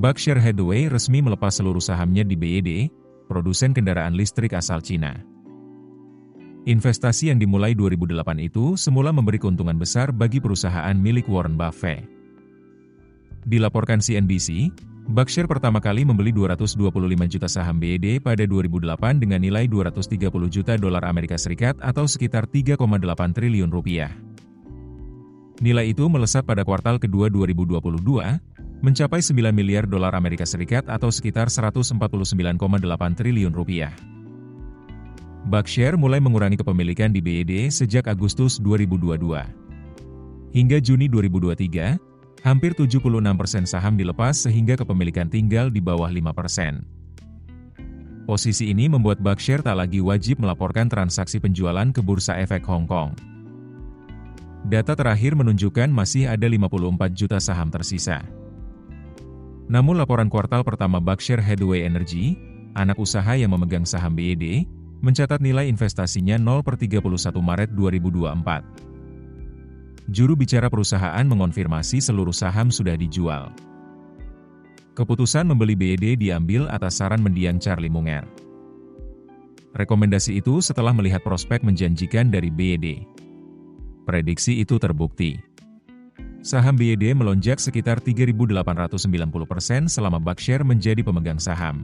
Berkshire Hathaway resmi melepas seluruh sahamnya di BYD, produsen kendaraan listrik asal Cina. Investasi yang dimulai 2008 itu semula memberi keuntungan besar bagi perusahaan milik Warren Buffett. Dilaporkan CNBC, Berkshire pertama kali membeli 225 juta saham BYD pada 2008 dengan nilai 230 juta dolar Amerika Serikat atau sekitar 3,8 triliun rupiah. Nilai itu melesat pada kuartal kedua 2022, mencapai 9 miliar dolar Amerika Serikat atau sekitar 149,8 triliun rupiah. Berkshire mulai mengurangi kepemilikan di BYD sejak Agustus 2022. Hingga Juni 2023, hampir 76% saham dilepas sehingga kepemilikan tinggal di bawah 5%. Posisi ini membuat Berkshire tak lagi wajib melaporkan transaksi penjualan ke Bursa Efek Hong Kong. Data terakhir menunjukkan masih ada 54 juta saham tersisa. Namun laporan kuartal pertama Berkshire Hathaway Energy, anak usaha yang memegang saham BYD, mencatat nilai investasinya 0 per 31 Maret 2024. Juru bicara perusahaan mengonfirmasi seluruh saham sudah dijual. Keputusan membeli BYD diambil atas saran mendiang Charlie Munger. Rekomendasi itu setelah melihat prospek menjanjikan dari BYD. Prediksi itu terbukti. Saham BYD melonjak sekitar 3.890% selama Berkshire menjadi pemegang saham.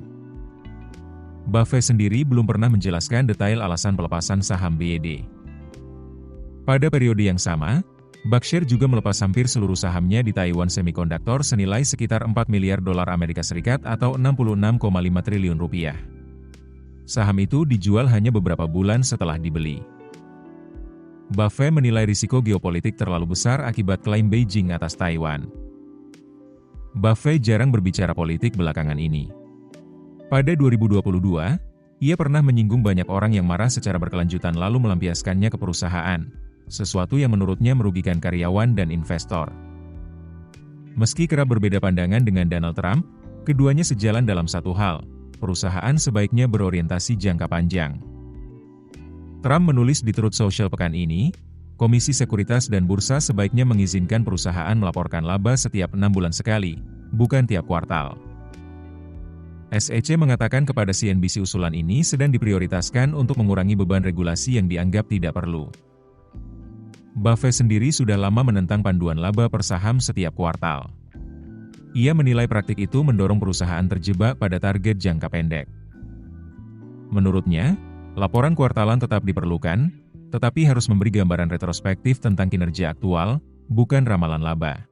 Buffett sendiri belum pernah menjelaskan detail alasan pelepasan saham BYD. Pada periode yang sama, Berkshire juga melepas hampir seluruh sahamnya di Taiwan Semiconductor senilai sekitar 4 miliar dolar Amerika Serikat atau 66,5 triliun rupiah. Saham itu dijual hanya beberapa bulan setelah dibeli. Buffett menilai risiko geopolitik terlalu besar akibat klaim Beijing atas Taiwan. Buffett jarang berbicara politik belakangan ini. Pada 2022, ia pernah menyinggung banyak orang yang marah secara berkelanjutan lalu melampiaskannya ke perusahaan, sesuatu yang menurutnya merugikan karyawan dan investor. Meski kerap berbeda pandangan dengan Donald Trump, keduanya sejalan dalam satu hal, perusahaan sebaiknya berorientasi jangka panjang. Trump menulis di Truth Social pekan ini, Komisi Sekuritas dan Bursa sebaiknya mengizinkan perusahaan melaporkan laba setiap 6 bulan sekali, bukan tiap kuartal. SEC mengatakan kepada CNBC usulan ini sedang diprioritaskan untuk mengurangi beban regulasi yang dianggap tidak perlu. Buffett sendiri sudah lama menentang panduan laba per saham setiap kuartal. Ia menilai praktik itu mendorong perusahaan terjebak pada target jangka pendek. Menurutnya, laporan kuartalan tetap diperlukan, tetapi harus memberi gambaran retrospektif tentang kinerja aktual, bukan ramalan laba.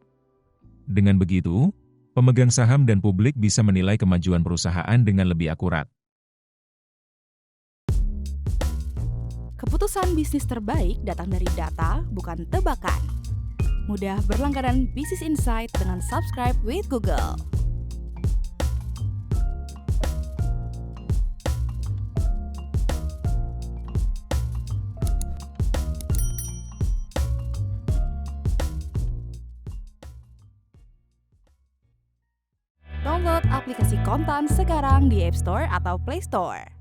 Dengan begitu, pemegang saham dan publik bisa menilai kemajuan perusahaan dengan lebih akurat. Keputusan bisnis terbaik datang dari data, bukan tebakan. Mudah berlangganan Business Insight dengan subscribe with Google. Download aplikasi Kontan sekarang di App Store atau Play Store.